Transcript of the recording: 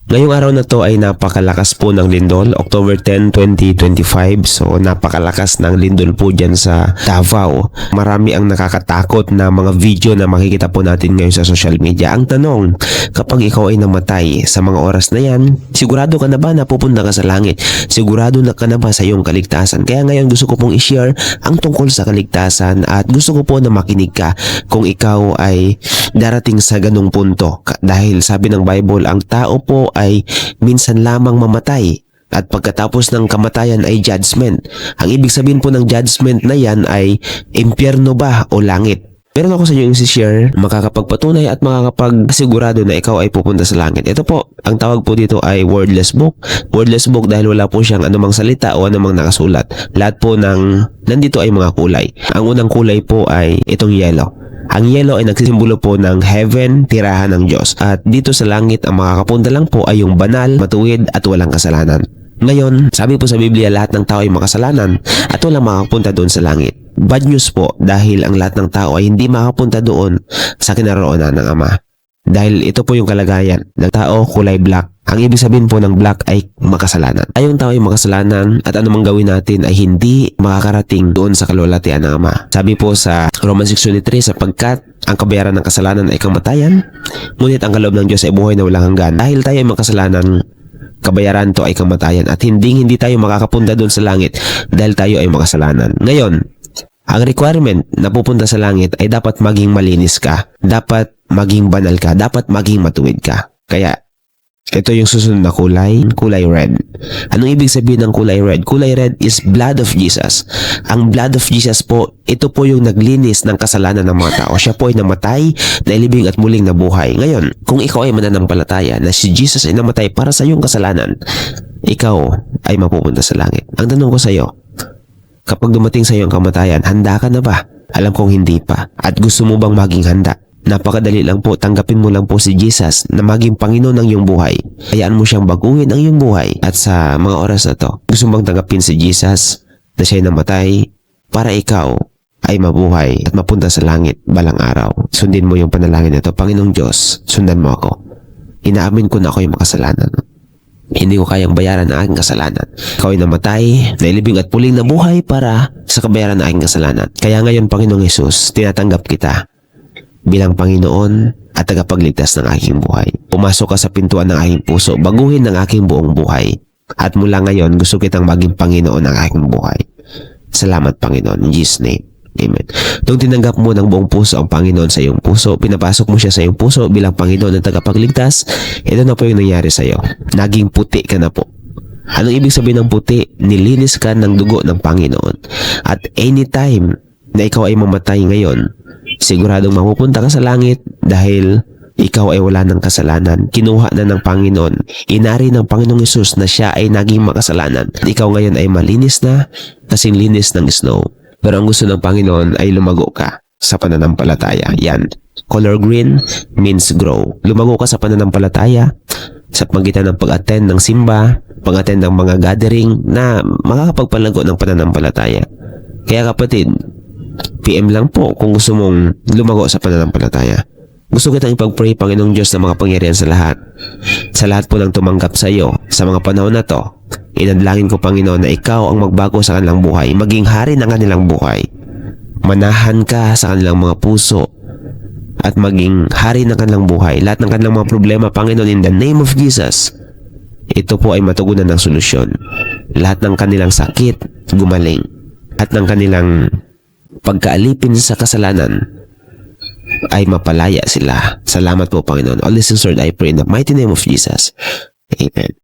Ngayong araw na to ay napakalakas po ng lindol, October 10, 2025. So napakalakas ng lindol po dyan sa Davao. Marami ang nakakatakot na mga video na makikita po natin ngayon sa social media. Ang tanong, kapag ikaw ay namatay sa mga oras na yan, sigurado ka na ba na pupunta ka sa langit? Sigurado na ka na ba sa iyong kaligtasan? Kaya ngayon gusto ko pong i-share ang tungkol sa kaligtasan at gusto ko po na makinig ka kung ikaw ay darating sa ganung punto. Dahil sabi ng Bible, ang tao po ay minsan lamang mamatay at pagkatapos ng kamatayan ay judgment. Ang ibig sabihin po ng judgment na yan ay impyerno ba o langit. Pero ako sa inyo yung share, makakapagpatunay at makakapagsigurado na ikaw ay pupunta sa langit. Ito po, ang tawag po dito ay wordless book. Wordless book dahil wala po siyang anumang salita o anumang nakasulat. Lahat po ng nandito ay mga kulay. Ang unang kulay po ay itong yellow. Ang yellow ay nagsisimbolo po ng heaven, tirahan ng Diyos. At dito sa langit, ang makakapunta lang po ay yung banal, matuwid at walang kasalanan. Ngayon, sabi po sa Biblia, lahat ng tao ay makasalanan at walang makakapunta doon sa langit. Bad news po dahil ang lahat ng tao ay hindi makapunta doon sa kinaroonan ng Ama. Dahil ito po yung kalagayan ng tao, kulay black. Ang ibig sabihin po ng black ay makasalanan. Tayong tao ay makasalanan at anumang gawin natin ay hindi makakarating doon sa kalwalhatian ng Ama. Sabi po sa Romans 6:23, sapagkat ang kabayaran ng kasalanan ay kamatayan, ngunit ang kaloob ng Diyos ay buhay na walang hanggan. Dahil tayo ay makasalanan, kabayaran to ay kamatayan at hindi tayo makakapunta doon sa langit dahil tayo ay makasalanan. Ngayon, ang requirement na pupunta sa langit ay dapat maging malinis ka, dapat maging banal ka, dapat maging matuwid ka. Kaya, ito yung susunod na kulay, kulay red. Anong ibig sabihin ng kulay red? Kulay red is blood of Jesus. Ang blood of Jesus po, ito po yung naglinis ng kasalanan ng mga tao. Siya po ay namatay, nailibing at muling nabuhay. Ngayon, kung ikaw ay mananampalataya na si Jesus ay namatay para sa iyong kasalanan, ikaw ay mapupunta sa langit. Ang tanong ko sa iyo, kapag dumating sa iyo ang kamatayan, handa ka na ba? Alam kong hindi pa. At gusto mo bang maging handa? Napakadali lang po, tanggapin mo lang po si Jesus na maging Panginoon ng iyong buhay. Hayaan mo siyang baguhin ang iyong buhay. At sa mga oras na to, gusto mo bang tanggapin si Jesus na siya'y namatay para ikaw ay mabuhay at mapunta sa langit balang araw. Sundin mo yung panalangin na to. Panginoong Diyos, sundan mo ako. Inaamin ko na ako yung makasalanan. Hindi ko kayang bayaran ang aking kasalanan. Ikaw ay namatay, nailibing at puling nabuhay para sa kabayaran ng aking kasalanan. Kaya ngayon, Panginoong Hesus, tinatanggap kita bilang Panginoon at tagapagligtas ng aking buhay. Pumasok ka sa pintuan ng aking puso, baguhin ng aking buong buhay. At mula ngayon, gusto kitang maging Panginoon ng aking buhay. Salamat, Panginoon. In Jesus' name. Amen. Nung tinanggap mo ng buong puso ang Panginoon sa iyong puso, pinapasok mo siya sa iyong puso bilang Panginoon at tagapagligtas, ito na po yung nangyari sa iyo. Naging puti ka na po. Anong ibig sabihin ng puti? Nilinis ka ng dugo ng Panginoon. At anytime na ikaw ay mamatay ngayon, siguradong mapupunta ka sa langit dahil ikaw ay wala ng kasalanan. Kinuha na ng Panginoon. Inari ng Panginoong Hesus na siya ay naging makasalanan. Ikaw ngayon ay malinis na, kasing linis ng snow. Pero ang gusto ng Panginoon ay lumago ka sa pananampalataya. Yan. Color green means grow. Lumago ka sa pananampalataya sa pagitan ng pag-attend ng simba, pag-attend ng mga gathering na makakapagpalago ng pananampalataya. Kaya kapatid, PM lang po kung gusto mong lumago sa pananampalataya. Gusto kitang ipag-pray, Panginoong Diyos na mga pangyarihan sa lahat. Sa lahat po ng tumanggap sa iyo sa mga panahon na to, inadlangin ko, Panginoon, na ikaw ang magbago sa kanilang buhay, maging hari ng kanilang buhay. Manahan ka sa kanilang mga puso at maging hari ng kanilang buhay. Lahat ng kanilang mga problema, Panginoon, in the name of Jesus, ito po ay matugunan ng solusyon. Lahat ng kanilang sakit, gumaling. At ng kanilang pagkaalipin sa kasalanan ay mapalaya sila. Salamat po, Panginoon. All this, Lord, I pray in the mighty name of Jesus. Amen.